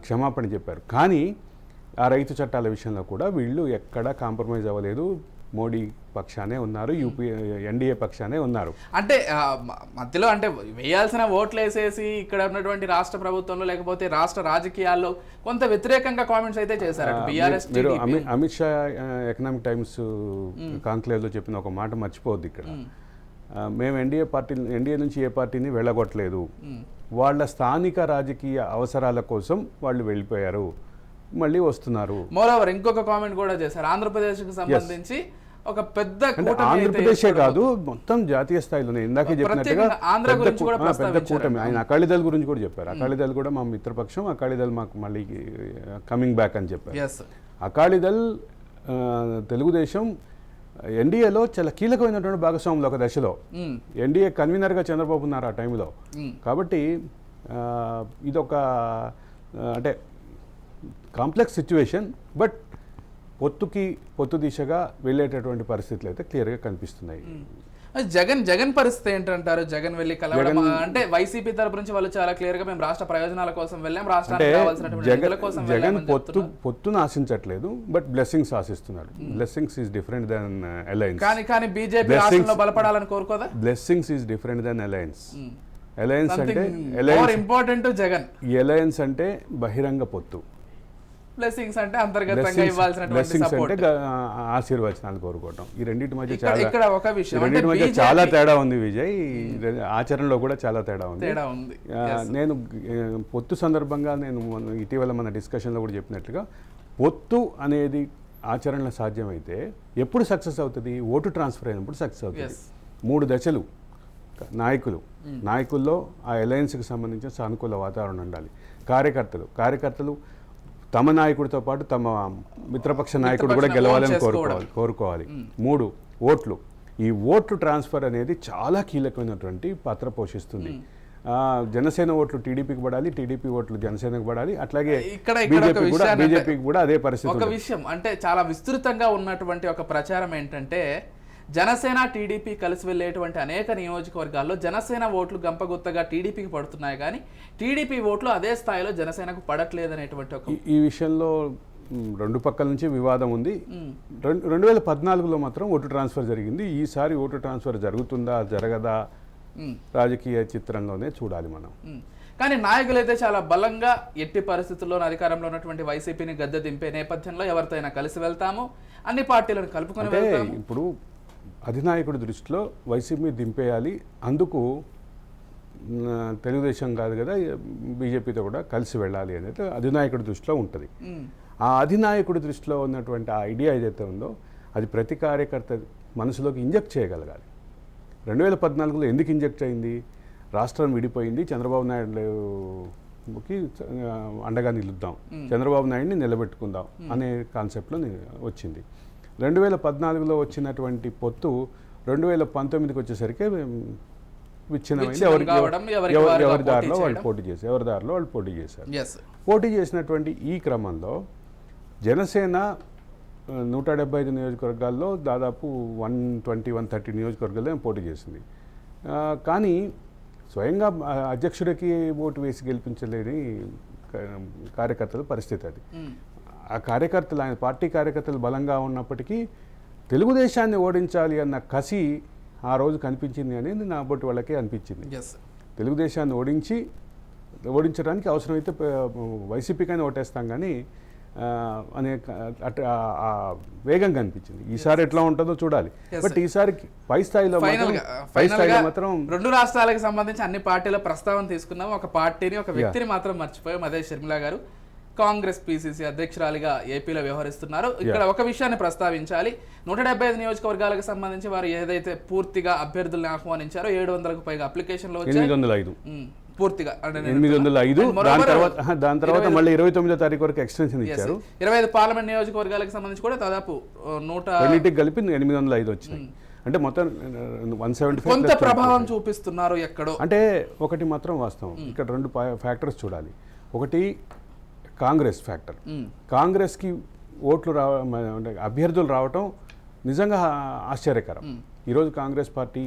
క్షమాపణ చెప్పారు. కానీ ఆ రైతు చట్టాల విషయంలో కూడా వీళ్ళు ఎక్కడా కాంప్రమైజ్ అవ్వలేదు, మోడీ పక్షానే ఉన్నారు, ఎన్డీఏ పక్షానే ఉన్నారు. అంటే మధ్యలో అంటే వేయాల్సిన ఓట్లు వేసేసి ఇక్కడ ఉన్నటువంటి రాష్ట్ర ప్రభుత్వంలో లేకపోతే రాష్ట్ర రాజకీయాల్లో కొంత వ్యతిరేకంగా కామెంట్స్ అయితే చేశారు. మీరు అమిత్ షా ఎకనామిక్ టైమ్స్ కాంక్లేవ్లో చెప్పిన ఒక మాట మర్చిపోవద్దు ఇక్కడ. మేము ఎన్డీఏ నుంచి ఏ పార్టీని వెళ్ళగొట్టలేదు, వాళ్ళ స్థానిక రాజకీయ అవసరాల కోసం వాళ్ళు వెళ్ళిపోయారు, మళ్ళీ వస్తున్నారు. మోరోవర్ ఇంకొక కామెంట్ కూడా చేశారు, ఆంధ్రప్రదేశ్కి సంబంధించి ఒక పెద్ద ఆంధ్రప్రదేశే కాదు మొత్తం జాతీయ స్థాయిలోనే ఇందాక చెప్పినట్టుగా పెద్ద కూటమి. ఆయన అకాలీదళ్ గురించి కూడా చెప్పారు. అకాలీదళ్ కూడా మా మిత్రపక్షం, అకాలీదళ్ మాకు మళ్ళీ కమింగ్ బ్యాక్ అని చెప్పారు. అకాలీదళ్ తెలుగుదేశం ఎన్డీఏలో చాలా కీలకమైనటువంటి భాగస్వాములు ఒక దశలో. ఎన్డీఏ కన్వీనర్గా చంద్రబాబు ఉన్నారు ఆ టైంలో. కాబట్టి ఇదొక అంటే కాంప్లెక్స్ సిచ్యువేషన్. బట్ పొత్తు దిశగా వెళ్ళేటటువంటి పరిస్థితులు అయితే క్లియర్గా కనిపిస్తున్నాయి. జగన్ పరిస్థితి ఏంటంటారు? జగన్ వెళ్ళి కలవడం అంటే వైసీపీ తరపు నుంచి వాళ్ళు చాలా క్లియర్ గా మేము రాష్ట్ర ప్రయోజనాల కోసం వెళ్ళాం, రాష్ట్రానికి కావాల్సినటువంటి నిధుల కోసం జగన్ పొత్తును ఆశించట్లేదు, బట్ బ్లెస్సింగ్స్ ఆశిస్తున్నాడు. Blessings is different then alliance. కానీ బీజేపీ రాష్ట్రంలో బలపడాలని కోరుకోదా? Blessings is different then alliance. Alliance అంటే ఇంపార్టెంట్ జగన్. అలయన్స్ అంటే బహిరంగ పొత్తు, బ్లెస్సింగ్స్ అంటే అంతర్గతంగా ఇవ్వాల్సినటువంటి సపోర్ట్, ఆశీర్వచనాలు కోరుకోవటం. ఈ రెండింటి మధ్య చాలా తేడా ఉంది విజయ్. ఆచరణలో కూడా చాలా తేడా ఉంది. నేను పొత్తు సందర్భంగా ఇటీవల మన డిస్కషన్లో కూడా చెప్పినట్లుగా పొత్తు అనేది ఆచరణలో సాధ్యమైతే ఎప్పుడు సక్సెస్ అవుతుంది? ఓటు ట్రాన్స్ఫర్ అయినప్పుడు సక్సెస్ అవుతుంది. 3 దశలు. నాయకుల్లో ఆ అలయన్స్కి సంబంధించిన సానుకూల వాతావరణం ఉండాలి. కార్యకర్తలు తమ నాయకుడితో పాటు తమ మిత్రపక్ష నాయకుడు కూడా గెలవాలని కోరుకోవాలి. 3 ఓట్లు. ఈ ఓట్లు ట్రాన్స్ఫర్ అనేది చాలా కీలకమైనటువంటి పాత్ర పోషిస్తుంది. జనసేన ఓట్లు టీడీపీకి పడాలి, టీడీపీ ఓట్లు జనసేనకు పడాలి, అట్లాగే బీజేపీకి కూడా అదే పరిస్థితి. ఒక విషయం అంటే చాలా విస్తృతంగా ఉన్నటువంటి ఒక ప్రచారం ఏంటంటే జనసేన టీడీపీ కలిసి వెళ్ళేటువంటి అనేక నియోజకవర్గాల్లో జనసేన ఓట్లు గంపగుత్తగా టీడీపీకి పడుతున్నాయి, కానీ టీడీపీ ఓట్లు అదే స్థాయిలో జనసేనకు పడట్లేదు అనేటువంటి ఒక ఈ విషయంలో 2 పక్కల నుంచి వివాదం ఉంది. 2014లో మాత్రం ఓటు ట్రాన్స్ఫర్ జరిగింది. ఈసారి ఓటు ట్రాన్స్ఫర్ జరుగుతుందా జరగదా రాజకీయ చిత్రంలోనే చూడాలి మనం. కానీ నాయకులైతే చాలా బలంగా ఎట్టి పరిస్థితుల్లో అధికారంలో ఉన్నటువంటి వైసీపీని గద్దె దింపే నేపథ్యంలో ఎవరితో అయినా కలిసి వెళ్తాము, అన్ని పార్టీలను కలుపుకొని వెళ్తాము. ఇప్పుడు అధినాయకుడి దృష్టిలో వైసీపీ దింపేయాలి, అందుకు తెలుగుదేశం కాదు కదా బీజేపీతో కూడా కలిసి వెళ్ళాలి అనేది అధినాయకుడి దృష్టిలో ఉంటుంది. ఆ అధినాయకుడి దృష్టిలో ఉన్నటువంటి ఆ ఐడియా ఏదైతే ఉందో అది ప్రతి కార్యకర్త మనసులోకి ఇంజెక్ట్ చేయగలగాలి. 2014లో ఎందుకు ఇంజెక్ట్ అయింది? రాష్ట్రం విడిపోయింది, చంద్రబాబు నాయుడుకి అండగా నిలుద్దాం, చంద్రబాబు నాయుడిని నిలబెట్టుకుందాం అనే కాన్సెప్ట్లో వచ్చింది. 2014లో వచ్చినటువంటి పొత్తు 2019కి వచ్చేసరికి విచ్ఛిన్నమైంది. ఎవరి దారిలో వాళ్ళు పోటీ చేశారు. పోటీ చేసినటువంటి ఈ క్రమంలో జనసేన 175 నియోజకవర్గాల్లో దాదాపు 120-130 నియోజకవర్గాల్లో పోటీ చేసింది. కానీ స్వయంగా అధ్యక్షుడికి ఓటు వేసి గెలిపించలేని కార్యకర్తల పరిస్థితి అది. ఆ కార్యకర్తలు, ఆయన పార్టీ కార్యకర్తలు బలంగా ఉన్నప్పటికీ తెలుగుదేశాన్ని ఓడించాలి అన్న కసి ఆ రోజు కనిపించింది అనేది నా బొట్టి వాళ్ళకే అనిపించింది. తెలుగుదేశాన్ని ఓడించడానికి అవసరమైతే వైసీపీకైనా ఓటేస్తాం కానీ అనే వేగం కనిపించింది. ఈసారి ఎట్లా ఉంటుందో చూడాలి. బట్ ఈసారి పై స్థాయిలో మాత్రం రెండు రాష్ట్రాలకు సంబంధించి అన్ని పార్టీల ప్రస్తావన తీసుకున్నాం. ఒక పార్టీని, ఒక వ్యక్తిని మాత్రం మర్చిపోయాం. అదే షర్మిల గారు కాంగ్రెస్ పిసిసి అధ్యక్షురాలిగా ఏపీలో వ్యవహరిస్తున్నారు. ఇక్కడ ఒక విషయాన్ని ప్రస్తావించాలి. 175 నియోజకవర్గాలకు సంబంధించి వారు ఏదైతే పూర్తిగా అభ్యర్థులను ఆహ్వానించారో 700కు పైగా అప్లికేషన్లు వచ్చాయి. 805 పూర్తిగా 805. దాని తర్వాత మళ్ళీ 29వ తారీఖు వరకు ఎక్స్టెన్షన్ ఇచ్చారు. 25 పార్లమెంట్ నియోజకవర్గాలకు సంబంధించి కూడా దాదాపు 100 కలిపి 805 వచ్చినాయి. అంటే మొత్తం 175 కొంత ప్రభావం చూపిస్తున్నారు ఎక్కడో. అంటే ఒకటి మాత్రం వాస్తవం, ఇక్కడ రెండు ఫ్యాక్టర్స్ చూడాలి. ఒకటి కాంగ్రెస్ ఫ్యాక్టర్. కాంగ్రెస్కి ఓట్లు అభ్యర్థులు రావటం నిజంగా ఆశ్చర్యకరం. ఈరోజు కాంగ్రెస్ పార్టీ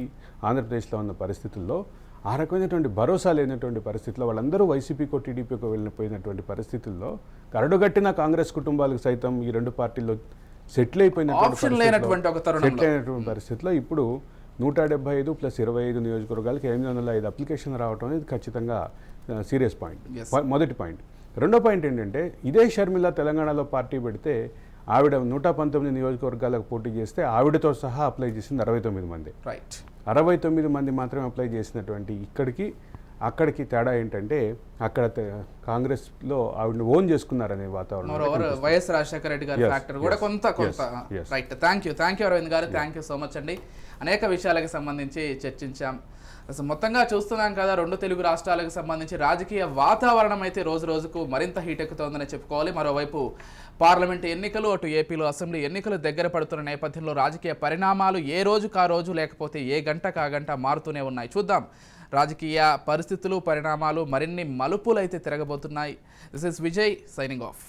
ఆంధ్రప్రదేశ్లో ఉన్న పరిస్థితుల్లో ఆ రకమైనటువంటి భరోసా లేనటువంటి పరిస్థితుల్లో వాళ్ళందరూ వైసీపీకో టీడీపీకో వెళ్ళిపోయినటువంటి పరిస్థితుల్లో కరడుగట్టిన కాంగ్రెస్ కుటుంబాలకు సైతం ఈ రెండు పార్టీల్లో సెటిల్ అయిపోయినటువంటి పరిస్థితిలో ఇప్పుడు 175 + 25 నియోజకవర్గాలకి 805 అప్లికేషన్ రావడం అనేది ఖచ్చితంగా సీరియస్ పాయింట్. మొదటి పాయింట్. రెండో పాయింట్ ఏంటంటే, ఇదే షర్మిల తెలంగాణలో పార్టీ పెడితే ఆవిడ 119 నియోజకవర్గాలకు పోటీ చేస్తే ఆవిడతో సహా అప్లై చేసింది 69 మంది. రైట్. 69 మంది మాత్రమే అప్లై చేసినటువంటి అక్కడికి తేడా ఏంటంటే, అక్కడ కాంగ్రెస్లో ఆవిడని ఓన్ చేసుకున్నారనే వాతావరణం. వైఎస్ రాజశేఖర రెడ్డి గారి ఫ్యాక్టర్ కూడా కొంత. రైట్. థ్యాంక్ యూ అరవింద్ గారు. థ్యాంక్ యూ సో మచ్ అండి. అనేక విషయాలకు సంబంధించి చర్చించాం. అసలు మొత్తంగా చూస్తున్నాం కదా, రెండు తెలుగు రాష్ట్రాలకు సంబంధించి రాజకీయ వాతావరణం అయితే రోజు రోజుకు మరింత హీట్ ఎక్కుతోందని చెప్పుకోవాలి. మరోవైపు పార్లమెంటు ఎన్నికలు, అటు ఏపీలో అసెంబ్లీ ఎన్నికలు దగ్గర పడుతున్న నేపథ్యంలో రాజకీయ పరిణామాలు ఏ రోజుకా రోజు, లేకపోతే ఏ గంటకా గంట మారుతూనే ఉన్నాయి. చూద్దాం, రాజకీయ పరిస్థితులు, పరిణామాలు మరిన్ని మలుపులు అయితే తిరగబోతున్నాయి. This is Vijay signing of.